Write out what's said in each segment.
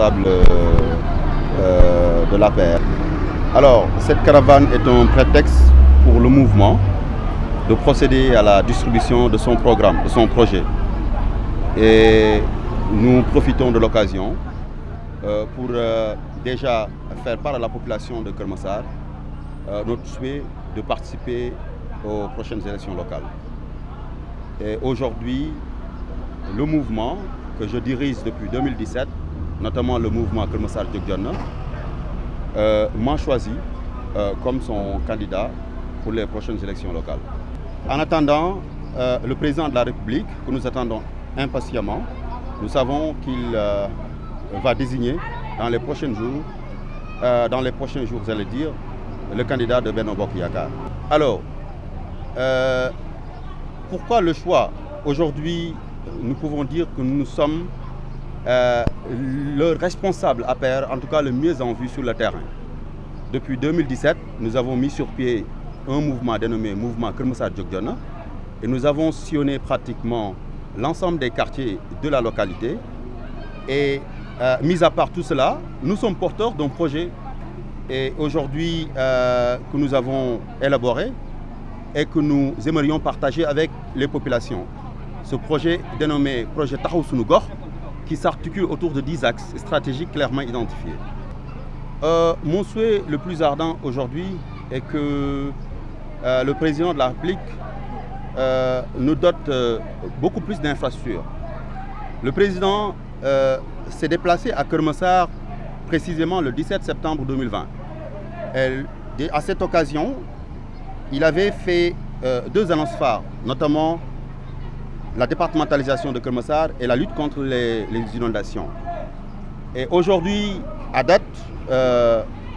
responsables de l'APR. Alors, cette caravane est un prétexte pour le mouvement de procéder à la distribution de son programme, de son projet. Et nous profitons de l'occasion pour déjà faire part à la population de Keur Massar notre souhait de participer aux prochaines élections locales. Et aujourd'hui, le mouvement que je dirige depuis 2017, notamment le mouvement Keur Massar Jóg Jotna, m'a choisi comme son candidat pour les prochaines élections locales. En attendant le président de la République, que nous attendons impatiemment, nous savons qu'il va désigner dans les prochains jours, j'allais dire, le candidat de Benno Bokk Yakaar. Alors, pourquoi le choix? Aujourd'hui, nous pouvons dire que nous sommes le responsable APR, en tout cas le mieux en vue sur le terrain. Depuis 2017, nous avons mis sur pied un mouvement dénommé Mouvement Keur Massar Jóg Jotna et nous avons sillonné pratiquement l'ensemble des quartiers de la localité. Et mis à part tout cela, nous sommes porteurs d'un projet et aujourd'hui que nous avons élaboré et que nous aimerions partager avec les populations. Ce projet dénommé Projet Taxawu Sunu Gox, qui s'articule autour de 10 axes stratégiques clairement identifiés. Mon souhait le plus ardent aujourd'hui est que le président de la République nous dote beaucoup plus d'infrastructures. Le président s'est déplacé à Keur Massar précisément le 17 septembre 2020. Et à cette occasion, il avait fait 2 annonces phares, notamment la départementalisation de Keur Massar et la lutte contre les inondations. Et aujourd'hui, à date,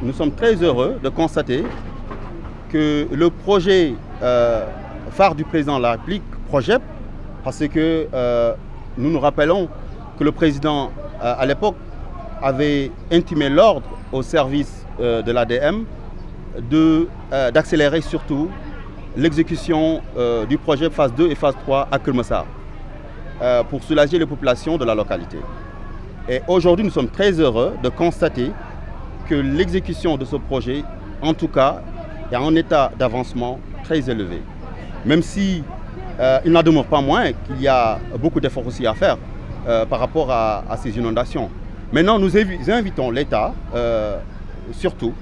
nous sommes très heureux de constater que le projet phare du président de la République, Projep, parce que nous nous rappelons que le président, à l'époque, avait intimé l'ordre au service de l'ADM d'accélérer surtout l'exécution du projet phase 2 et phase 3 à Keur Massar pour soulager les populations de la localité. Et aujourd'hui, nous sommes très heureux de constater que l'exécution de ce projet, en tout cas, est en état d'avancement très élevé. Même si il n'en demeure pas moins qu'il y a beaucoup d'efforts aussi à faire par rapport à ces inondations. Maintenant, nous invitons l'État, surtout,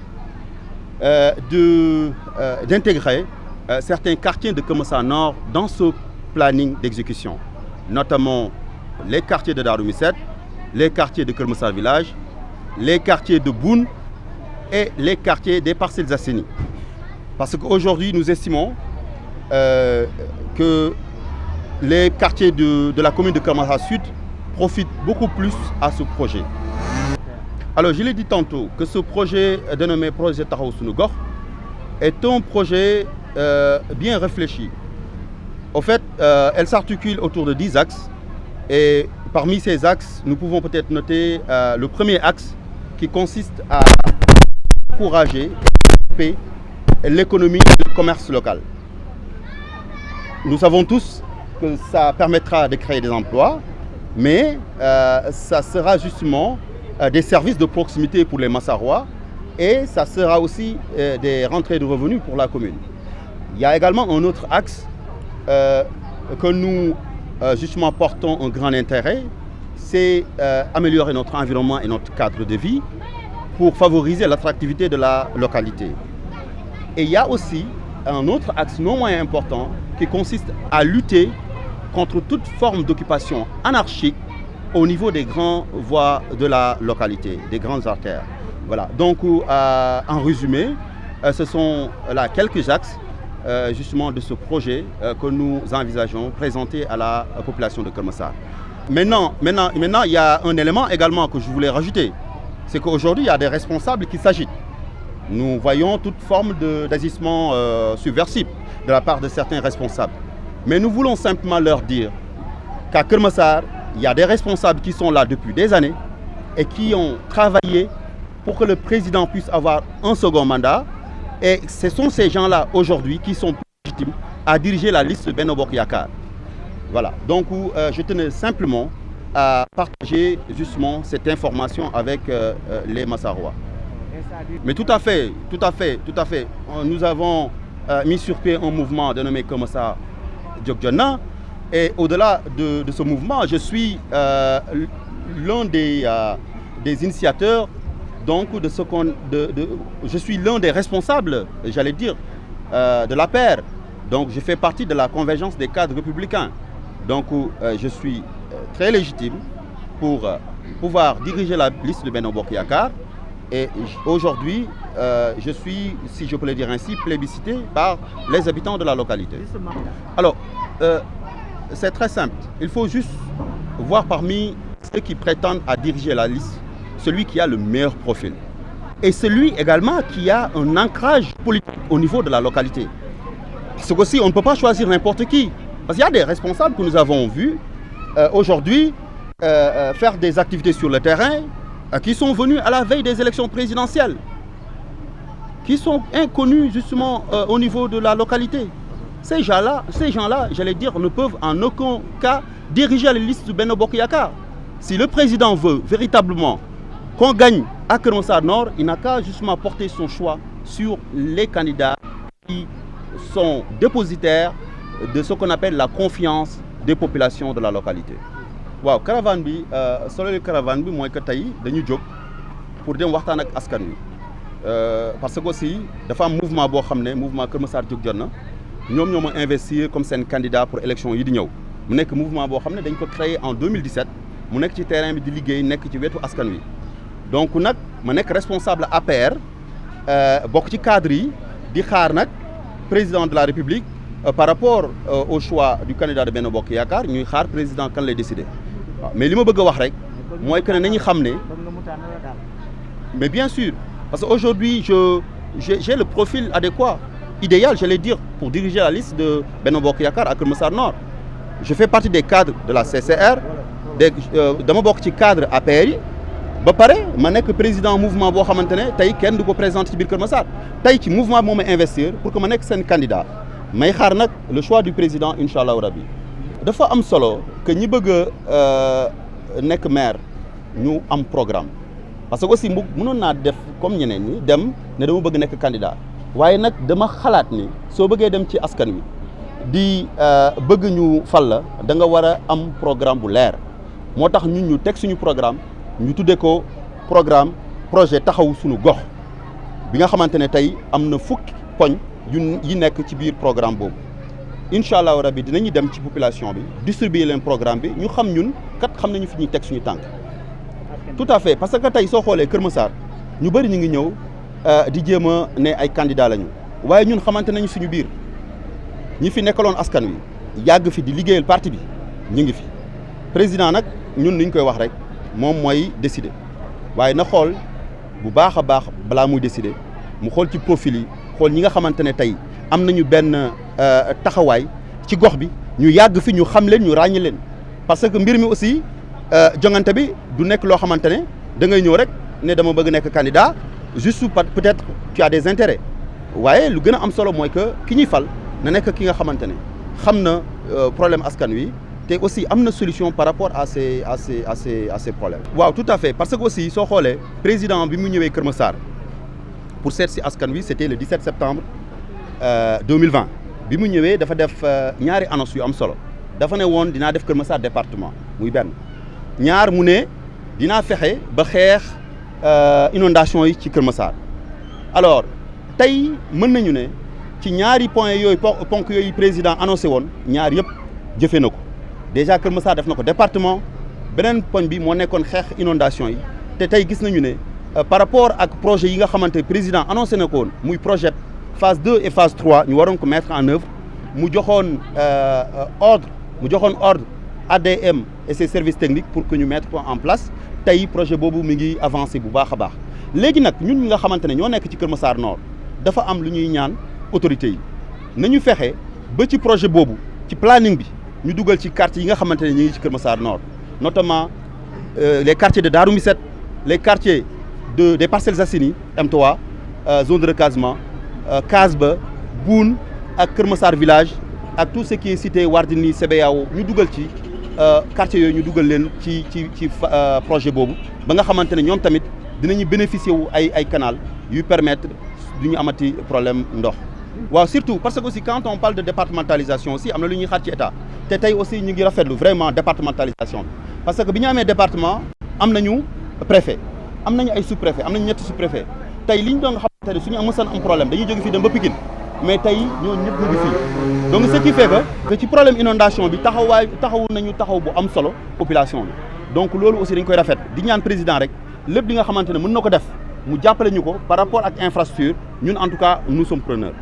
d'intégrer certains quartiers de Keur Massar Nord dans ce planning d'exécution, notamment les quartiers de Darou Misset, les quartiers de Keur Massar Village, les quartiers de Boune et les quartiers des Parcelles Assainies. Parce qu'aujourd'hui, nous estimons que les quartiers de la commune de Keur Massar Sud profitent beaucoup plus à ce projet. Alors, je l'ai dit tantôt que ce projet dénommé Projet Taxawu Sunu Gox est un projet bien réfléchi. En fait, elle s'articule autour de 10 axes et parmi ces axes, nous pouvons peut-être noter le premier axe qui consiste à encourager et développer l'économie et le commerce local. Nous savons tous que ça permettra de créer des emplois, mais ça sera justement des services de proximité pour les Massarois et ça sera aussi des rentrées de revenus pour la commune. Il y a également un autre axe que nous justement portons un grand intérêt, c'est améliorer notre environnement et notre cadre de vie pour favoriser l'attractivité de la localité. Et il y a aussi un autre axe non moins important qui consiste à lutter contre toute forme d'occupation anarchique au niveau des grandes voies de la localité, des grandes artères. Voilà. Donc, en résumé, ce sont là quelques axes justement de ce projet que nous envisageons présenter à la population de Keur Massar. Maintenant, il y a un élément également que je voulais rajouter, c'est qu'aujourd'hui, il y a des responsables qui s'agitent. Nous voyons toute forme d'agissement subversif de la part de certains responsables. Mais nous voulons simplement leur dire qu'à Keur Massar, il y a des responsables qui sont là depuis des années et qui ont travaillé pour que le président puisse avoir un second mandat. Et ce sont ces gens-là aujourd'hui qui sont légitimes à diriger la liste de Benno Bokk Yakaar. Voilà. Donc, je tenais simplement à partager justement cette information avec les Massarois. Mais tout à fait. Nous avons mis sur pied un mouvement dénommé comme ça Djokjonna. Et au-delà de ce mouvement, je suis l'un des initiateurs, donc je suis l'un des responsables, j'allais dire, de l'APR. Donc je fais partie de la convergence des cadres républicains. Donc je suis très légitime pour pouvoir diriger la liste de Benno Bokk Yakaar. Et aujourd'hui, je suis, si je peux le dire ainsi, plébiscité par les habitants de la localité. Alors, c'est très simple. Il faut juste voir parmi ceux qui prétendent à diriger la liste, celui qui a le meilleur profil. Et celui également qui a un ancrage politique au niveau de la localité. Parce qu'aussi, on ne peut pas choisir n'importe qui. Parce qu'il y a des responsables que nous avons vus aujourd'hui faire des activités sur le terrain qui sont venus à la veille des élections présidentielles, qui sont inconnus justement au niveau de la localité. Ces gens-là, j'allais dire, ne peuvent en aucun cas diriger la liste de Benno Bokk Yakaar. Si le président veut véritablement qu'on gagne à Keur Massar Nord, il n'a qu'à justement porter son choix sur les candidats qui sont dépositaires de ce qu'on appelle la confiance des populations de la localité. waaw caravane bi solo caravane bi mooy que tey dañu jóg pour dem waxtaan ak askan wi parce que aussi dafa am mouvement boo xam ne mouvement Keur Massar Djokjonna ñoom ñoo ma investir comme seen candidat pour élection yi di ñëw mu nekk mouvement boo xam ne dañ ko créé en 2017 mu nekk ci terrain bi di liggéey nekk ci wetu askan wi donc nag ma nekk responsable APR bokk ci cadre yi di xaar nag président de la République par rapport au choix du candidat de Benno Bokk Yakaar ñuy xaar président kan lay décider waaw mais li ma bëgg a wax rek mooy que ne nañu xam ne mais bien sûr parce que aujourd'hui j'ai le profil adéquat idéal j'allais dire pour diriger la liste de Benno Bokk Yakaar à Keur Massar Nord. Je fais partie des cadres de la CCR dama bokk ci cadre APR yi ba pare ma nekk président mouvement boo xamante ne tey kenn du ko présenté ci biir Keur Massar tey ci mouvement moo ma investir pour que ma nekk seen candidat may xaar nag le choix du président incha allahu rabbi dafa am solo que ñi bëgg a nekk maire ñu am programme parce que aussi mënoon naa def comme ñeneen ñi dem ne dama bëgg nekk candidat waaye nag dama xalaat ni soo bëggee dem ci askan wi di bëgg ñu fal la da nga war a am programme bu leer moo tax ñun ñu teg suñu programme ñu tuddee ko projet taxaw suñu gox bi nga xamante ne tey am na fukki poñ yi nekk ci biir programme boobu incha allahu rabbi dinañu dem ci population bi distribuer leen programme bi ñu xam ñun kat xam nañu fi ñuy teg suñu tànk tout à fait parce que tey soo xoolee Keur Massar ñu bëri ñu ngi ñëw di jéem a ne ay candidat lañu waaye ñun xamante nañu suñu biir ñi fi nekkaloon askan wi yàgg fi di liggéeyal parti bi ñu ngi fi président nag ñun li ñu koy wax rek moom mooy décider waaye na xool bu baax a baax balaa muy décider mu xool ci profil yi xool ñi nga xamante ne tey am nañu benn taxawaay ci gox bi ñu yàgg fi ñu xam leen ñu ràññi leen parce que mbir mi aussi jongante bi du nekk loo xamante ne da ngay ñëw rek ne dama bëgg nekk candidat juste peut-être tu as des intérêts waaye lu gën a am solo mooy que ki ñuy fal na nekk ki nga xamante ne xam na problème askan wi te aussi am na solution par rapport à ces problèmes. waaw tout à fait parce que aussi soo xoolee président bi mu ñëwee Keur Massar pour seet si askan wi c'était le 17 septembre 2020 bi mu ñëwee dafa def ñaari annonce yu am solo dafa ne woon dinaa def Keur Massar département muy benn ñaar mu ne dinaa fexe ba xeex inondation yi ci Keur Massar alors tey mën nañu ne ci ñaari point yooyu ponk yooyu président annoncé woon ñaar yëpp jëfee na ko déjà Keur Massar def na ko département beneen poñ bi moo nekkoon xeex inondation yi te tey gis nañu ne par rapport ak projet yi nga xamante président annoncé na ko woon muy projet phase 2 et phase 3 ñu waroon ko mettre en œuvre mu joxoon ordre ADM et ses services techniques pour que ñu mettre ko en place tey projet boobu mi ngi avancé bu baax a baax léegi nag ñun ñi nga xamante ne ñoo nekk ci Keur Massar Nord dafa am lu ñuy ñaan autorités yi nañu fexe ba ci projet boobu ci planning bi ñu dugal ci quartiers yi nga xamante ne ñu ngi ci Keur Massar Nord notamment les quartiers de Darou Misset les quartiers des Parcelles Assainies M3 zone de recasement Kasba Boune ak Keur Massar village ak tout ce qui est cité Wardini CBAO ñu dugal ci quartier yooyu ñu dugal leen ci projet boobu ba nga xamante ne ñoom tamit dinañu bénéficier wu ay canal yuy permettre du ñu amati problème ndox. waaw surtout parce que aussi quand on parle de départementalisation aussi am na lu ñuy xaar ci état te tey aussi ñu ngi rafetlu vraiment départementalisation bi parce que bi ñu amee département am nañu préfet am nañu ay sous-préfet am nañu ñetti sous-préfet tey li ñu doon xamante ne suñu mësaan am problème dañuy jóge fii dem ba Pikine mais tey ñoo ñëpp ñu ngi fii donc ce qui fait que ci problème inondation bi taxawu nañu taxaw bu am solo population bi donc loolu aussi dañ koy rafet di ñaan président rek lépp li nga xamante ne mën na ko def mu jàppale ñu ko par rapport ak infrastructure ñun en tout cas nous sommes preneurs.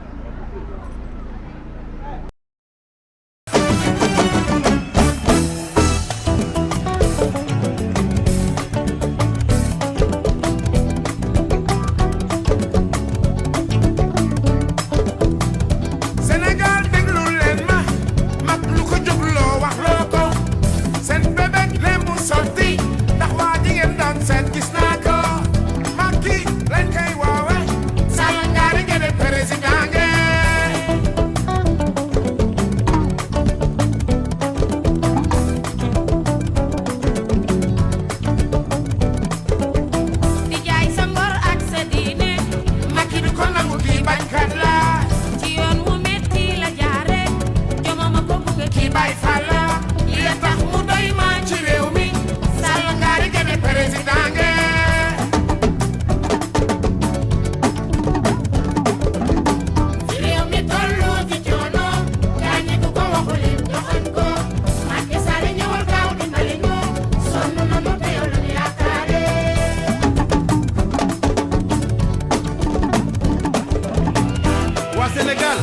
Sénégal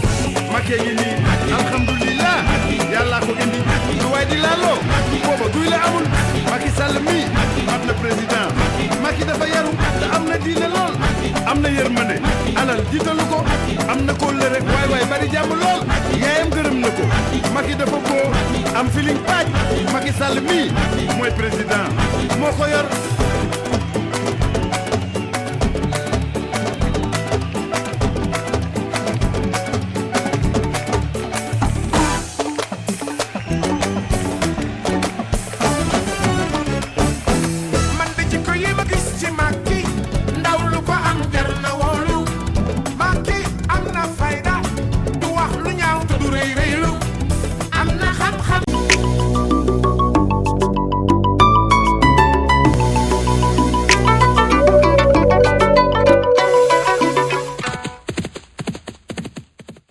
Macky ngi nii alhamdulilah yàlla ko indi lu waay di laaloo booba duy la amul Macky Sall mi am na président Macky dafa yaru te am na diine lool am na yërmande alal jiitalu ko am na kóllëre waay bari jàmm lool yaayam gërëm na ko Macky dafa boo am feeling paaj Macky Sall mi mooy président moo ko yor